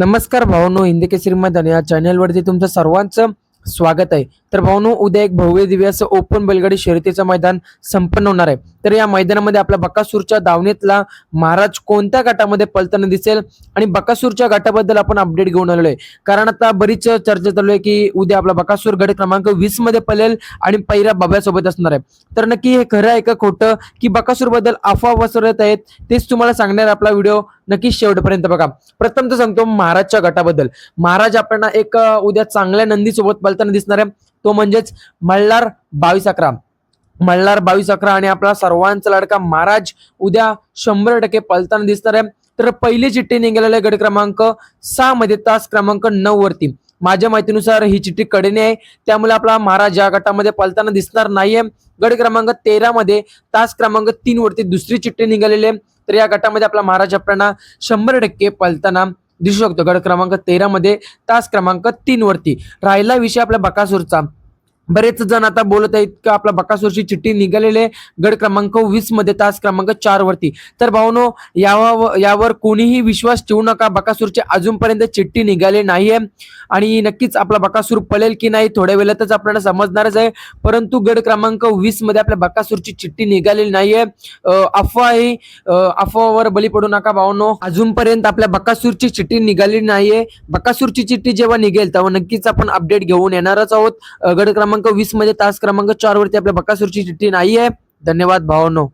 नमस्कार भावांनो, हिंदी केसरी मैदान या चॅनलवरती तुमचं सर्वांचं स्वागत आहे। तर भावांनो, उद्या एक भव्य दिव्य असं ओपन बैलगाडी शर्यतीचं मैदान संपन्न होणार आहे। तर या मैदानामध्ये आपल्या बकासूरच्या दावणीतला महाराज कोणत्या गटामध्ये पळताना दिसेल आणि बकासूरच्या गटाबद्दल आपण अपडेट घेऊन आलेलो आहे। कारण आता बरीच चर्चा चालू आहे की उद्या आपला बकासूर गट क्रमांक 20 मध्ये पळेल आणि पहिल्या बाब्यासोबत असणार आहे। तर नक्की हे खरं आहे का खोटं, की बकासूर बद्दल अफवा पसरत आहेत, तेच तुम्हाला सांगणार आपला व्हिडिओ नक्की शेवटपर्यंत बघा। प्रथम तर सांगतो महाराजच्या गटाबद्दल। महाराज आपल्याला एक उद्या चांगल्या नंदी सोबत पळताना दिसणार आहे, तो म्हणजेच मल्हार 2211। मल्हार 2211 आणि आपला सर्वांचा लाडका महाराज उद्या 100% पळताना दिसणार आहे। तर पहिली चिठ्ठी निघालेली आहे गट क्रमांक 6 मध्ये तास क्रमांक 9 वरती। माझ्या माहितीनुसार ही चिठ्ठी कडेने आहे, त्यामुळे आपला महाराज या गटामध्ये पळताना दिसणार नाहीये। गट क्रमांक 13 मध्ये तास क्रमांक 3 वरती दुसरी चिठ्ठी निघालेली आहे। तर या गटामध्ये आपला महाराज आपल्याला 100% पळताना दिसू शकतो। गट क्रमांक 13 मध्ये तास क्रमांक 3 वरती। राहिला विषय आपल्या बकासूरचा। बरेच जण आता बोलत आहेत की आपला बकासूरची चिठ्ठी निघालेली आहे गट क्रमांक 20 मध्ये तास क्रमांक 4 वरती। तर भावनो, यावर कोणीही विश्वास ठेवू नका। बकासूरची अजूनपर्यंत चिठ्ठी निघाली नाहीये आणि नक्कीच आपला बकासूर पळेल की नाही थोड्या वेळातच आपल्याला समजणारच आहे। परंतु गट क्रमांक 20 मध्ये आपल्या बकासूरची चिठ्ठी निघालेली नाहीये। अफवावर बळी पडू नका भावनो। अजूनपर्यंत आपल्या बकासूरची चिठ्ठी निघाली नाहीये। बकासूरची चिठ्ठी जेव्हा निघेल तेव्हा नक्कीच आपण अपडेट घेऊन येणारच आहोत। गट क्रमांक 20 मध्ये तास क्रमांक 4 वरती आपल्या बकासूरची चिठ्ठी नाही आहे। धन्यवाद भावांनो।